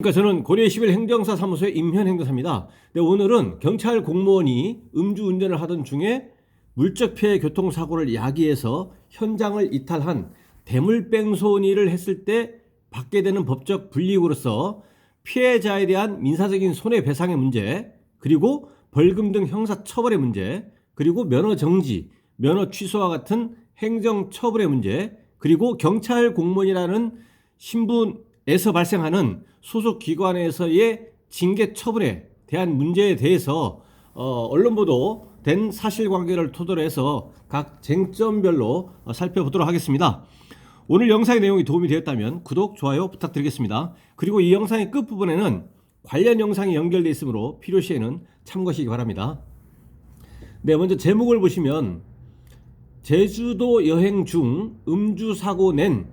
그러니까 저는 고려 11 행정사 사무소의 임현 행정사입니다. 네, 오늘은 경찰 공무원이 음주운전을 하던 중에 물적 피해 교통사고를 야기해서 현장을 이탈한 대물뺑소니를 했을 때 받게 되는 법적 불이익으로서 피해자에 대한 민사적인 손해배상의 문제, 그리고 벌금 등 형사처벌의 문제, 그리고 면허 정지, 면허 취소와 같은 행정처벌의 문제, 그리고 경찰 공무원이라는 신분에서 발생하는 소속 기관에서의 징계 처분에 대한 문제에 대해서 언론 보도된 사실관계를 토대로 해서 각 쟁점별로 살펴보도록 하겠습니다. 오늘 영상의 내용이 도움이 되었다면 구독, 좋아요 부탁드리겠습니다. 그리고 이 영상의 끝부분에는 관련 영상이 연결되어 있으므로 필요시에는 참고하시기 바랍니다. 네, 먼저 제목을 보시면 제주도 여행 중 음주 사고 낸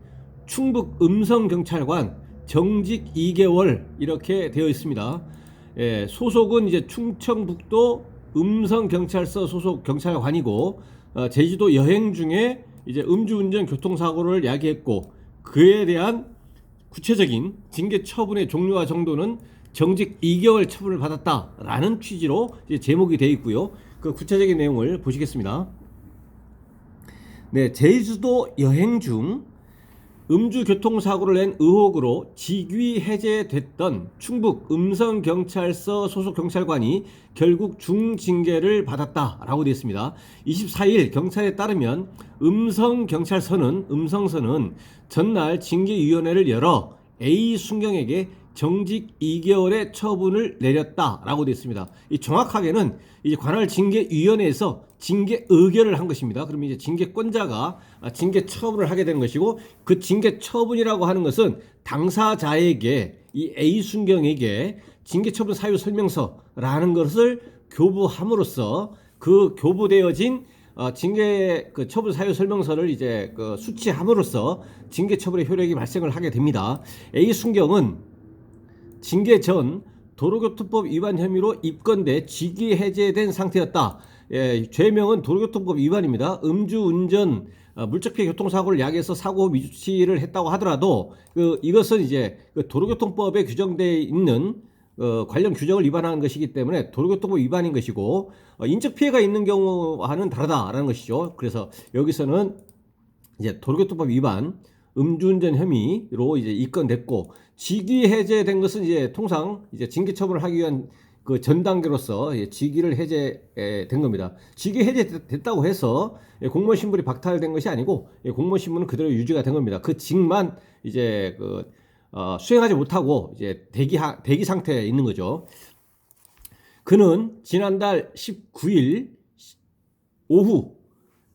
충북 음성경찰관 정직 2개월 이렇게 되어 있습니다. 예, 소속은 이제 충청북도 음성경찰서 소속 경찰관이고 제주도 여행 중에 이제 음주운전 교통사고를 야기했고 그에 대한 구체적인 징계 처분의 종류와 정도는 정직 2개월 처분을 받았다라는 취지로 이제 제목이 되어 있고요. 그 구체적인 내용을 보시겠습니다. 네, 제주도 여행 중 음주 교통사고를 낸 의혹으로 직위 해제됐던 충북 음성경찰서 소속 경찰관이 결국 중징계를 받았다라고 되어 있습니다. 24일 경찰에 따르면 음성서는 전날 징계위원회를 열어 A 순경에게 정직 2개월의 처분을 내렸다라고 되어 있습니다. 이 정확하게는 이제 관할 징계위원회에서 징계 의결을 한 것입니다. 그러면 이제 징계권자가 징계 처분을 하게 되는 것이고, 그 징계 처분이라고 하는 것은 당사자에게, 이 A 순경에게 징계 처분 사유 설명서라는 것을 교부함으로써 그 교부되어진 징계 그 처분 사유 설명서를 이제 그 수취함으로써 징계 처분의 효력이 발생을 하게 됩니다. A 순경은 징계 전 도로교통법 위반 혐의로 입건돼 직위 해제된 상태였다. 예, 죄명은 도로교통법 위반입니다. 음주운전 물적 피해 교통사고를 야기해서 사고 미주치를 했다고 하더라도 이것은 이제 도로교통법에 규정되어 있는 관련 규정을 위반한 것이기 때문에 도로교통법 위반인 것이고, 인적 피해가 있는 경우와는 다르다라는 것이죠. 그래서 여기서는 이제 도로교통법 위반 음주운전 혐의로 이제 입건됐고, 직위 해제된 것은 이제 통상 이제 징계 처분을 하기 위한 그 전 단계로서 직위를 해제된 겁니다. 직위 해제됐다고 해서 공무원 신분이 박탈된 것이 아니고 공무원 신분은 그대로 유지가 된 겁니다. 그 직만 이제 수행하지 못하고 이제 대기 상태에 있는 거죠. 그는 지난달 19일 오후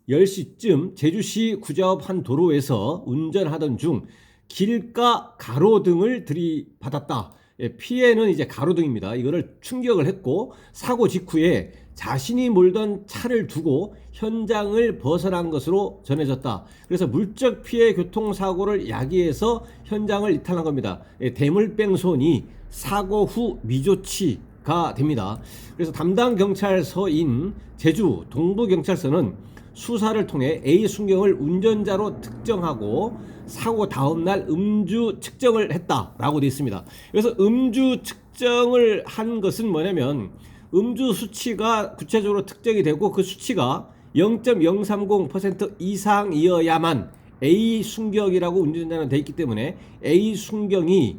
10시쯤 제주시 구자읍 한 도로에서 운전하던 중 길가 가로등을 들이받았다. 피해는 이제 가로등입니다. 이거를 충격을 했고, 사고 직후에 자신이 몰던 차를 두고 현장을 벗어난 것으로 전해졌다. 그래서 물적 피해 교통사고를 야기해서 현장을 이탈한 겁니다. 대물뺑소니 사고 후 미조치가 됩니다. 그래서 담당 경찰서인 제주 동부경찰서는 수사를 통해 A 순경을 운전자로 특정하고 사고 다음날 음주 측정을 했다라고 되어 있습니다. 그래서 음주 측정을 한 것은 뭐냐면, 음주 수치가 구체적으로 특정이 되고 그 수치가 0.030% 이상이어야만 A 순경이라고 운전자는 되어 있기 때문에 A 순경이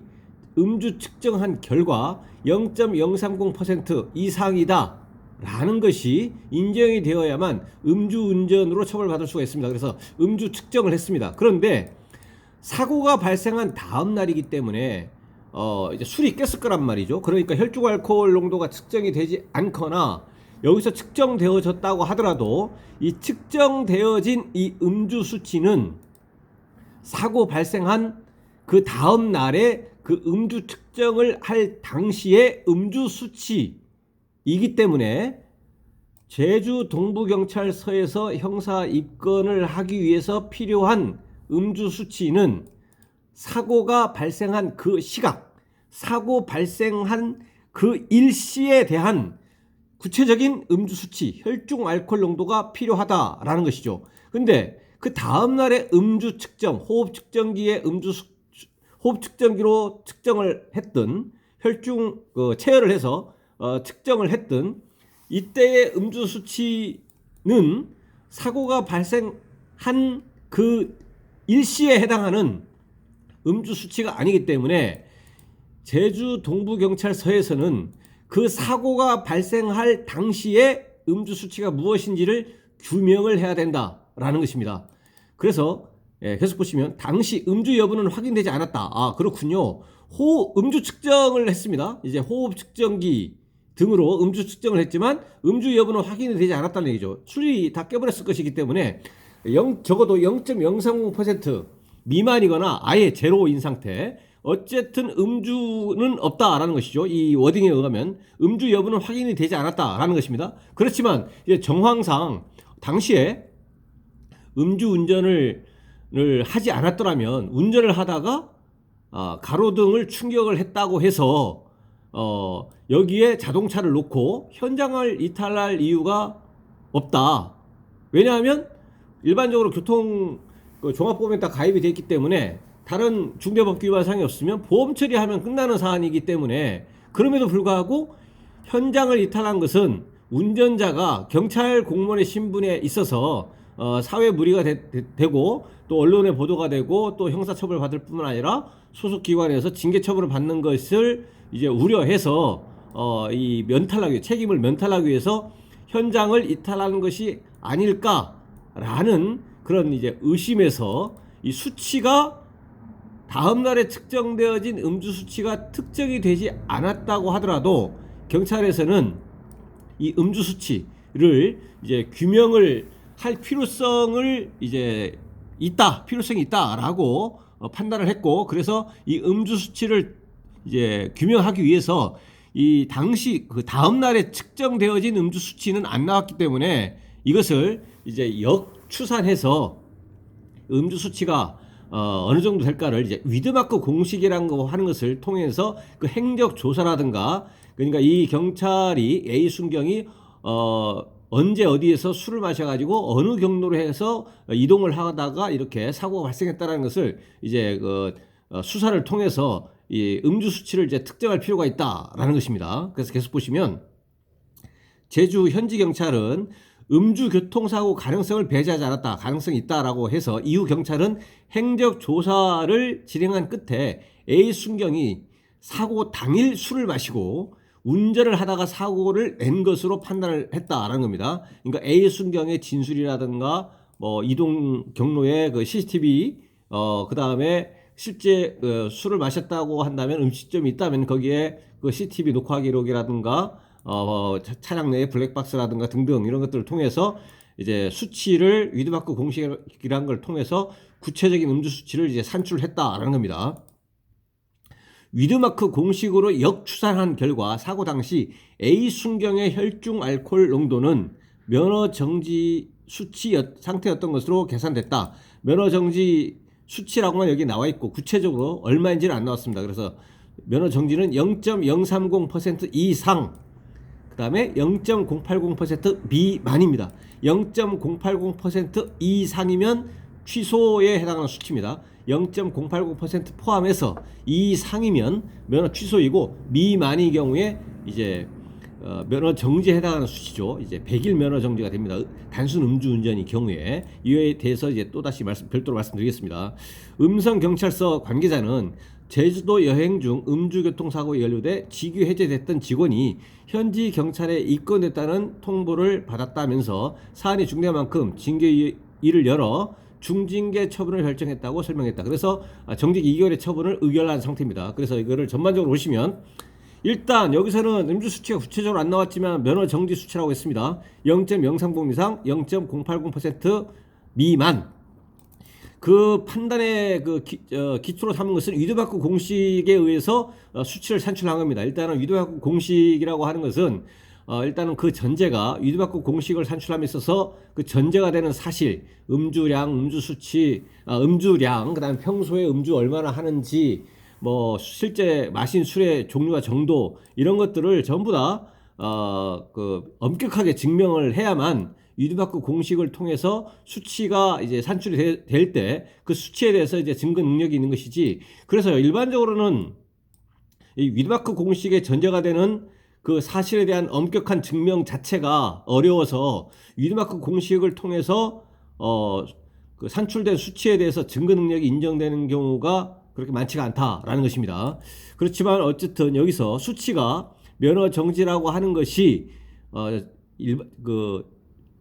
음주 측정한 결과 0.030% 이상이다 라는 것이 인정이 되어야만 음주운전으로 처벌받을 수가 있습니다. 그래서 음주 측정을 했습니다. 그런데 사고가 발생한 다음 날이기 때문에 이제 술이 깼을 거란 말이죠. 그러니까 혈중 알코올 농도가 측정이 되지 않거나 여기서 측정되어졌다고 하더라도 이 측정되어진 이 음주 수치는 사고 발생한 그 다음 날에 그 음주 측정을 할 당시의 음주 수치이기 때문에 제주 동부경찰서에서 형사 입건을 하기 위해서 필요한 음주 수치는 사고가 발생한 그 시각, 사고 발생한 그 일시에 대한 구체적인 음주 수치, 혈중 알코올 농도가 필요하다라는 것이죠. 근데 그 다음 날의 음주 측정, 호흡 측정기의 호흡 측정기로 측정을 했든 혈중 체열을 해서 측정을 했든 이때의 음주 수치는 사고가 발생한 그 일시에 해당하는 음주 수치가 아니기 때문에 제주 동부경찰서에서는 그 사고가 발생할 당시에 음주 수치가 무엇인지를 규명을 해야 된다라는 것입니다. 그래서 계속 보시면 당시 음주 여부는 확인되지 않았다. 아, 그렇군요. 음주 측정을 했습니다. 이제 호흡 측정기 등으로 음주 측정을 했지만 음주 여부는 확인이 되지 않았다는 얘기죠. 술이 다 깨버렸을 것이기 때문에 적어도 0.030% 미만이거나 아예 제로인 상태, 어쨌든 음주는 없다라는 것이죠. 이 워딩에 의하면 음주 여부는 확인이 되지 않았다라는 것입니다. 그렇지만 이제 정황상 당시에 음주운전을 하지 않았더라면 운전을 하다가 가로등을 충격을 했다고 해서 여기에 자동차를 놓고 현장을 이탈할 이유가 없다. 왜냐하면 일반적으로 교통 종합보험에 다 가입이 되어 있기 때문에 다른 중대법규 위반 사항이 없으면 보험 처리하면 끝나는 사안이기 때문에, 그럼에도 불구하고 현장을 이탈한 것은 운전자가 경찰 공무원의 신분에 있어서 사회 무리가 되고 또 언론에 보도가 되고 또 형사처벌 받을 뿐만 아니라 소속 기관에서 징계 처벌을 받는 것을 이제 우려해서 이 면탈하기, 책임을 면탈하기 위해서 현장을 이탈하는 것이 아닐까라는 그런 이제 의심에서 이 수치가 다음 날에 측정되어진 음주 수치가 특정이 되지 않았다고 하더라도 경찰에서는 이 음주 수치를 이제 규명을 할 필요성을 이제 필요성이 있다라고 판단을 했고, 그래서 이 음주 수치를 이제 규명하기 위해서 이 당시 그 다음 날에 측정되어진 음주 수치는 안 나왔기 때문에 이것을 이제 역추산해서 음주 수치가 어느 정도 될까를 이제 위드마크 공식이라는 거 하는 것을 통해서 그 행적 조사라든가, 그러니까 이 경찰이 A 순경이 언제 어디에서 술을 마셔가지고 어느 경로로 해서 이동을 하다가 이렇게 사고가 발생했다는 것을 이제 수사를 통해서 이 음주 수치를 이제 특정할 필요가 있다라는 것입니다. 그래서 계속 보시면 제주 현지 경찰은 음주 교통사고 가능성을 배제하지 않았다, 가능성이 있다라고 해서 이후 경찰은 행적 조사를 진행한 끝에 A 순경이 사고 당일 술을 마시고 운전을 하다가 사고를 낸 것으로 판단을 했다라는 겁니다. 그러니까 A 순경의 진술이라든가 뭐 이동 경로의 그 CCTV, 그 다음에 실제 술을 마셨다고 한다면 음식점이 있다면 거기에 그 CCTV 녹화 기록이라든가 차량 내의 블랙박스라든가 등등 이런 것들을 통해서 이제 수치를 위드마크 공식이라는 걸 통해서 구체적인 음주 수치를 이제 산출했다라는 겁니다. 위드마크 공식으로 역추산한 결과 사고 당시 A 순경의 혈중 알코올 농도는 면허 정지 수치 상태였던 것으로 계산됐다. 면허 정지 수치라고만 여기 나와 있고 구체적으로 얼마인지는 안 나왔습니다. 그래서 면허 정지는 0.030% 이상, 그 다음에 0.080% 미만입니다. 0.080% 이상이면 취소에 해당하는 수치입니다. 0.080% 포함해서 이상이면 면허 취소이고 미만의 경우에 이제 면허 정지에 해당하는 수치죠. 이제 100일 면허 정지가 됩니다. 단순 음주운전의 경우에. 이에 대해서 이제 또다시 별도로 말씀드리겠습니다. 음성경찰서 관계자는 제주도 여행 중 음주교통사고에 연루돼 직위 해제됐던 직원이 현지 경찰에 입건됐다는 통보를 받았다면서 사안이 중대한 만큼 징계위를 열어 중징계 처분을 결정했다고 설명했다. 그래서 정직 2개월의 처분을 의결한 상태입니다. 그래서 이거를 전반적으로 보시면 일단 여기서는 음주 수치가 구체적으로 안 나왔지만 면허 정지 수치라고 했습니다. 0.030 이상, 0.080% 미만. 그 판단의 기초로 삼은 것은 위드마크 공식에 의해서 수치를 산출한 겁니다. 일단은 위드마크 공식이라고 하는 것은 일단은 그 전제가 위드마크 공식을 산출함에 있어서 그 전제가 되는 사실, 음주량, 음주수치, 음주량, 그 다음에 평소에 음주 얼마나 하는지, 뭐 실제 마신 술의 종류와 정도, 이런 것들을 전부 다 엄격하게 증명을 해야만 위드마크 공식을 통해서 수치가 이제 산출이 될 때 그 수치에 대해서 이제 증거 능력이 있는 것이지. 그래서 일반적으로는 이 위드마크 공식의 전제가 되는 그 사실에 대한 엄격한 증명 자체가 어려워서 위드마크 공식을 통해서 그 산출된 수치에 대해서 증거 능력이 인정되는 경우가 그렇게 많지가 않다라는 것입니다. 그렇지만 어쨌든 여기서 수치가 면허 정지라고 하는 것이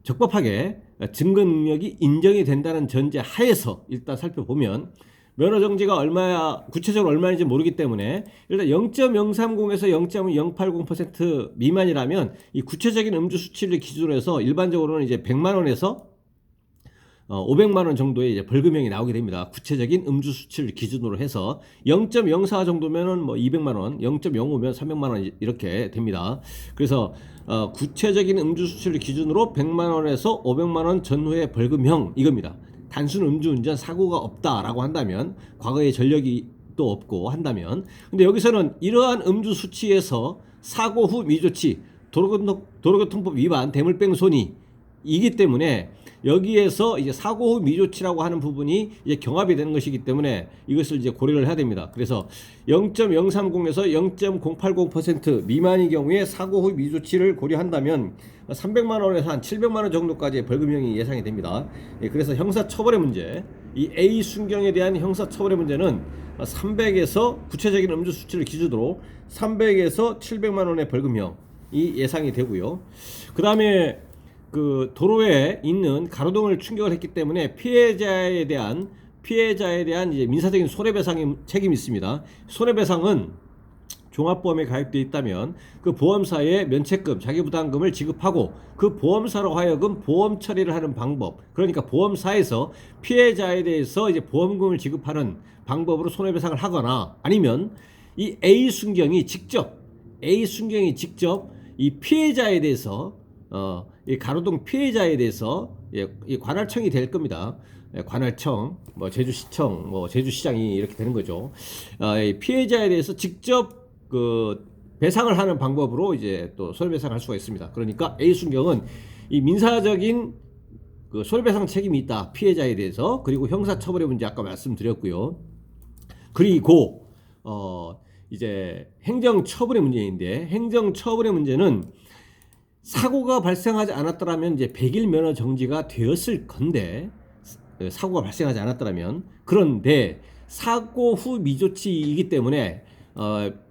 적법하게 증거 능력이 인정이 된다는 전제 하에서 일단 살펴보면 면허 정지가 얼마야 구체적으로 얼마인지 모르기 때문에 일단 0.030에서 0.080% 미만이라면 이 구체적인 음주 수치를 기준으로 해서 일반적으로는 이제 100만 원에서 500만 원 정도의 이제 벌금형이 나오게 됩니다. 구체적인 음주 수치를 기준으로 해서 0.04 정도면은 뭐 200만 원, 0.05면 300만 원 이렇게 됩니다. 그래서 구체적인 음주 수치를 기준으로 100만 원에서 500만 원 전후의 벌금형 이겁니다. 단순 음주운전 사고가 없다라고 한다면 과거에 전력이 또 없고 한다면 근데 여기서는 이러한 음주 수치에서 사고 후 미조치 도로교통법 위반 대물뺑소니 이기 때문에 여기에서 이제 사고 후 미조치라고 하는 부분이 이제 경합이 되는 것이기 때문에 이것을 이제 고려를 해야 됩니다. 그래서 0.030에서 0.080% 미만의 경우에 사고 후 미조치를 고려한다면 300만 원에서 한 700만 원 정도까지의 벌금형이 예상이 됩니다. 그래서 형사처벌의 문제, 이 A 순경에 대한 형사처벌의 문제는 300에서 구체적인 음주 수치를 기준으로 300에서 700만 원의 벌금형이 예상이 되고요. 그 다음에 그 도로에 있는 가로등을 충격을 했기 때문에 피해자에 대한 이제 민사적인 손해배상의 책임이 있습니다. 손해배상은 종합보험에 가입되어 있다면 그 보험사에 면책금, 자기부담금을 지급하고 그 보험사로 하여금 보험 처리를 하는 방법, 그러니까 보험사에서 피해자에 대해서 이제 보험금을 지급하는 방법으로 손해배상을 하거나 아니면 이 A 순경이 직접 이 피해자에 대해서 이 가로등 피해자에 대해서 이 관할청이 될 겁니다. 관할청, 뭐 제주시청, 뭐 제주시장이 이렇게 되는 거죠. 이 피해자에 대해서 직접 그 배상을 하는 방법으로 이제 또 손해배상을 할 수가 있습니다. 그러니까 A 순경은 이 민사적인 그 손해배상 책임이 있다 피해자에 대해서. 그리고 형사처벌의 문제 아까 말씀드렸고요. 그리고 이제 행정처벌의 문제인데 행정처벌의 문제는 사고가 발생하지 않았더라면 이제 100일 면허 정지가 되었을 건데 사고가 발생하지 않았더라면 그런데 사고 후 미조치이기 때문에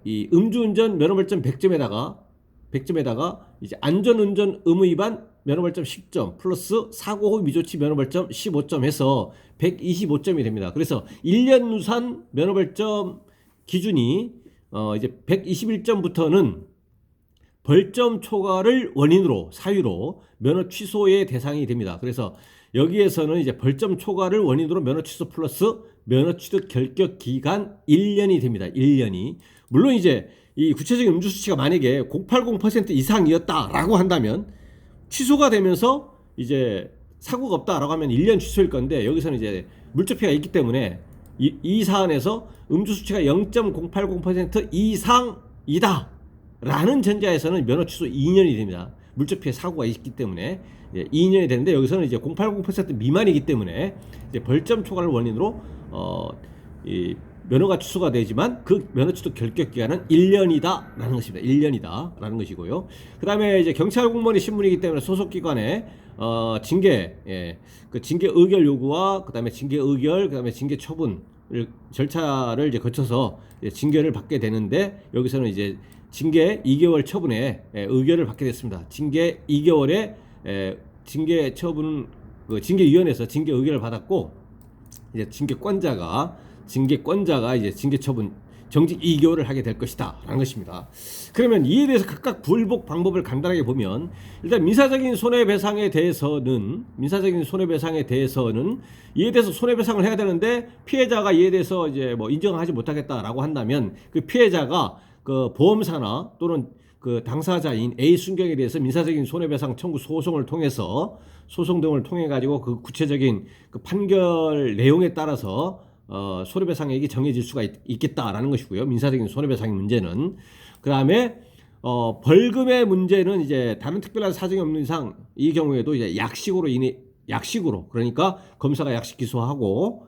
이 음주운전 면허벌점 100점에다가 이제 안전운전 의무위반 면허벌점 10점 플러스 사고 후 미조치 면허벌점 15점 해서 125점이 됩니다. 그래서 1년 누산 면허벌점 기준이 이제 121점부터는 벌점 초과를 원인으로 사유로 면허 취소의 대상이 됩니다. 그래서 여기에서는 이제 벌점 초과를 원인으로 면허 취소 플러스 면허 취득 결격 기간 1년이 됩니다. 1년이. 물론 이제 이 구체적인 음주 수치가 만약에 080% 이상이었다라고 한다면 취소가 되면서 이제 사고가 없다라고 하면 1년 취소일 건데 여기서는 이제 물적 피해가 있기 때문에 이 사안에서 음주 수치가 0.080% 이상이다 라는 전제하에서는 면허 취소 2년이 됩니다. 물적 피해 사고가 있기 때문에 2년이 되는데 여기서는 이제 080% 미만이기 때문에 이제 벌점 초과를 원인으로 이 면허가 취소가 되지만 그 면허 취소 결격 기간은 1년이다라는 것입니다. 1년이다라는 것이고요. 그다음에 이제 경찰 공무원이 신분이기 때문에 소속 기관에 징계, 그 징계 의결 요구와 그다음에 징계 의결, 그다음에 징계 처분 절차를 이제 거쳐서 이제 징계를 받게 되는데 여기서는 이제 징계 2개월 처분에 의결을 받게 됐습니다. 징계 2개월에 징계 처분 그 징계위원회에서 징계 의결을 받았고 이제 징계권자가 이제 징계 처분 정직 2개월을 하게 될 것이다라는 것입니다. 그러면 이에 대해서 각각 불복 방법을 간단하게 보면 일단 민사적인 손해배상에 대해서는 이에 대해서 손해배상을 해야 되는데 피해자가 이에 대해서 이제 뭐 인정하지 못하겠다라고 한다면 그 피해자가 그 보험사나 또는 그 당사자인 A 순경에 대해서 민사적인 손해배상 청구 소송을 통해서 소송 등을 통해 가지고 그 구체적인 그 판결 내용에 따라서 손해배상액이 정해질 수가 있겠다라는 것이고요. 민사적인 손해배상의 문제는. 그 다음에 벌금의 문제는 이제 다른 특별한 사정이 없는 이상 이 경우에도 이제 약식으로 그러니까 검사가 약식 기소하고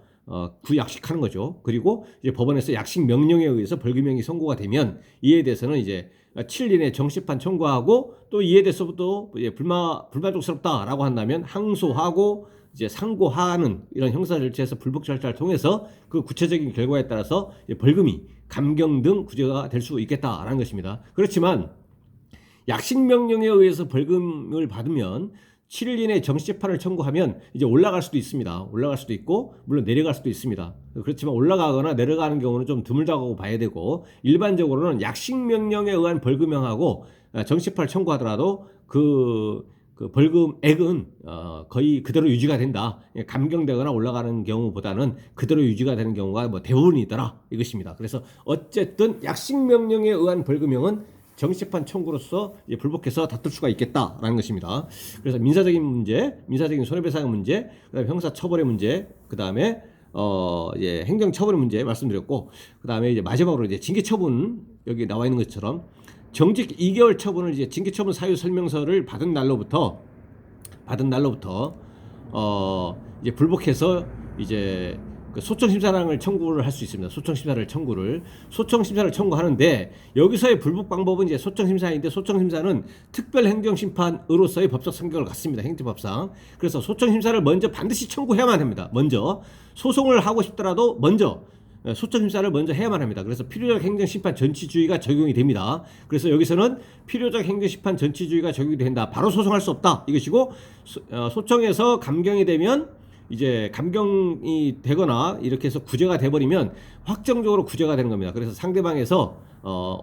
구약식하는 거죠. 그리고 이제 법원에서 약식 명령에 의해서 벌금형이 선고가 되면 이에 대해서는 이제 7일 이내 정시판 청구하고 또 이에 대해서부터 불만족스럽다라고 한다면 항소하고 이제 상고하는 이런 형사 절차에서 불복 절차를 통해서 그 구체적인 결과에 따라서 벌금이 감경 등 구제가 될 수 있겠다라는 것입니다. 그렇지만 약식 명령에 의해서 벌금을 받으면 7일 이내 정시재판을 청구하면 이제 올라갈 수도 있습니다. 올라갈 수도 있고 물론 내려갈 수도 있습니다. 그렇지만 올라가거나 내려가는 경우는 좀 드물다고 봐야 되고 일반적으로는 약식 명령에 의한 벌금형하고 정시재판을 청구하더라도 그 벌금액은 거의 그대로 유지가 된다. 감경되거나 올라가는 경우보다는 그대로 유지가 되는 경우가 뭐 대부분이더라 이것입니다. 그래서 어쨌든 약식 명령에 의한 벌금형은 정시재판 청구로서 불복해서 다툴 수가 있겠다라는 것입니다. 그래서 민사적인 문제, 민사적인 손해배상 문제, 그다음에 형사처벌의 문제, 그다음에 행정처벌의 문제 말씀드렸고, 그다음에 이제 마지막으로 이제 징계처분 여기 나와 있는 것처럼 정직 2개월 처분을 이제 징계처분 사유 설명서를 받은 날로부터 이제 불복해서 이제 그 소청심사를 청구를 할 수 있습니다. 소청심사를 청구하는데 여기서의 불복 방법은 이제 소청심사인데 소청심사는 특별행정심판으로서의 법적 성격을 갖습니다. 행정법상. 그래서 소청심사를 먼저 반드시 청구해야만 합니다. 먼저 소송을 하고 싶더라도 먼저 소청심사를 먼저 해야만 합니다. 그래서 필요적 행정심판 전치주의가 적용이 됩니다. 그래서 여기서는 필요적 행정심판 전치주의가 적용이 된다. 바로 소송할 수 없다. 이것이고 소청에서 감경이 되면 이제 감경이 되거나 이렇게 해서 구제가 돼버리면 확정적으로 구제가 되는 겁니다. 그래서 상대방에서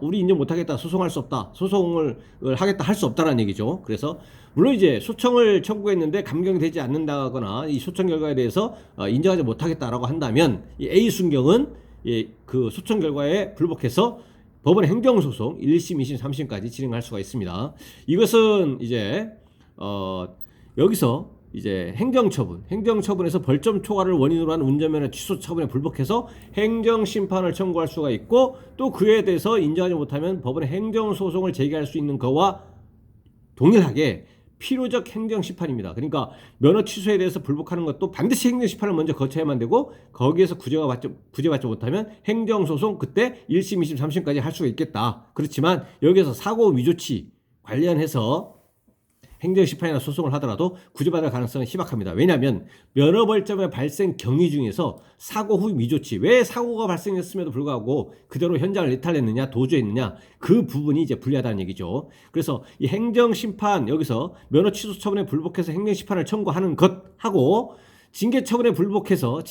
우리 인정 못하겠다, 소송할 수 없다, 소송을 하겠다 할 수 없다라는 얘기죠. 그래서 물론 이제 소청을 청구했는데 감경이 되지 않는다거나 이 소청 결과에 대해서 인정하지 못하겠다라고 한다면 이 A 순경은 그 소청 결과에 불복해서 법원의 행정소송 1심, 2심, 3심까지 진행할 수가 있습니다. 이것은 이제 여기서 이제 행정처분에서 벌점 초과를 원인으로 한 운전면허 취소 처분에 불복해서 행정심판을 청구할 수가 있고 또 그에 대해서 인정하지 못하면 법원에 행정소송을 제기할 수 있는 것과 동일하게 필요적 행정심판입니다. 그러니까 면허 취소에 대해서 불복하는 것도 반드시 행정심판을 먼저 거쳐야만 되고 거기에서 구제받지 못하면 행정소송 그때 1심, 2심, 3심까지 할 수가 있겠다. 그렇지만 여기서 사고 위조치 관련해서 행정심판이나 소송을 하더라도 구제받을 가능성은 희박합니다. 왜냐하면 면허벌점의 발생 경위 중에서 사고 후 미조치, 왜 사고가 발생했음에도 불구하고 그대로 현장을 이탈했느냐, 도주했느냐 그 부분이 이제 불리하다는 얘기죠. 그래서 이 행정심판 여기서 면허 취소 처분에 불복해서 행정심판을 청구하는 것하고 징계처분에 불복해서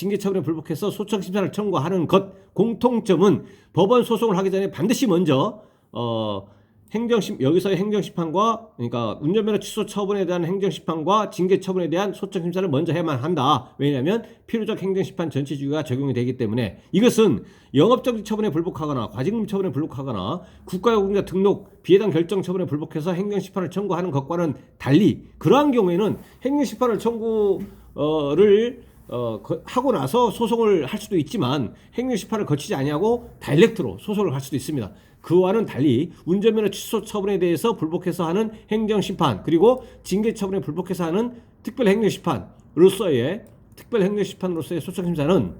소청심사를 청구하는 것 공통점은 법원 소송을 하기 전에 반드시 먼저 여기서의 행정심판과 그러니까 운전면허 취소 처분에 대한 행정심판과 징계처분에 대한 소청심사를 먼저 해야만 한다. 왜냐하면 필요적 행정심판 전체주의가 적용이 되기 때문에 이것은 영업정지 처분에 불복하거나 과징금 처분에 불복하거나 국가요금자 등록 비해당 결정 처분에 불복해서 행정심판을 청구하는 것과는 달리 그러한 경우에는 행정심판을 하고 나서 소송을 할 수도 있지만 행정심판을 거치지 아니하고 다이렉트로 소송을 할 수도 있습니다. 그와는 달리 운전면허 취소 처분에 대해서 불복해서 하는 행정심판 그리고 징계처분에 불복해서 하는 특별행정심판으로서의 소청심사는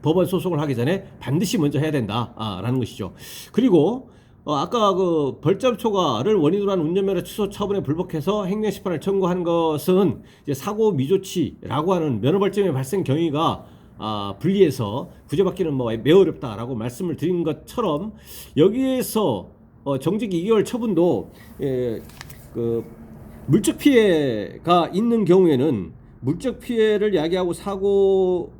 법원 소송을 하기 전에 반드시 먼저 해야 된다라는 것이죠. 그리고 아까 그 벌점 초과를 원인으로 한 운전면허 취소 처분에 불복해서 행정심판을 청구한 것은 이제 사고 미조치라고 하는 면허벌점의 발생 경위가 분리해서 구제받기는 매우 어렵다라고 말씀을 드린 것처럼 여기에서 정직 2개월 처분도 그 물적 피해가 있는 경우에는 물적 피해를 야기하고 사고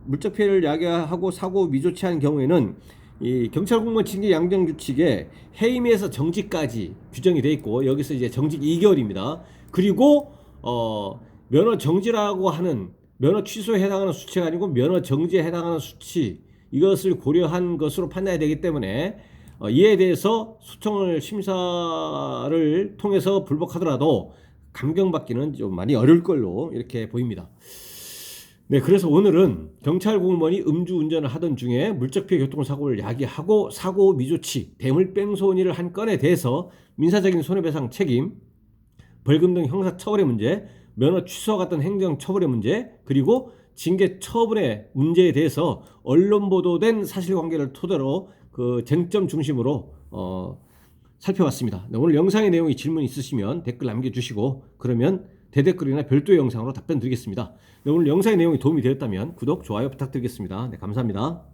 미조치한 경우에는 이 경찰공무원 징계 양정 규칙에 해임에서 정직까지 규정이 돼 있고 여기서 이제 정직 2개월입니다. 그리고 면허 정지라고 하는 면허 취소에 해당하는 수치가 아니고 면허 정지에 해당하는 수치 이것을 고려한 것으로 판단이 되기 때문에 이에 대해서 소청을 심사를 통해서 불복하더라도 감경받기는 좀 많이 어려울 걸로 이렇게 보입니다. 네, 그래서 오늘은 경찰 공무원이 음주운전을 하던 중에 물적 피해 교통사고를 야기하고 사고 미조치, 대물 뺑소니를 한 건에 대해서 민사적인 손해배상 책임, 벌금 등 형사처벌의 문제, 면허 취소 같은 행정처벌의 문제, 그리고 징계 처분의 문제에 대해서 언론 보도된 사실관계를 토대로 그 쟁점 중심으로 살펴봤습니다. 네, 오늘 영상의 내용이 질문 있으시면 댓글 남겨주시고 그러면 대댓글이나 별도의 영상으로 답변 드리겠습니다. 네, 오늘 영상의 내용이 도움이 되었다면 구독, 좋아요 부탁드리겠습니다. 네, 감사합니다.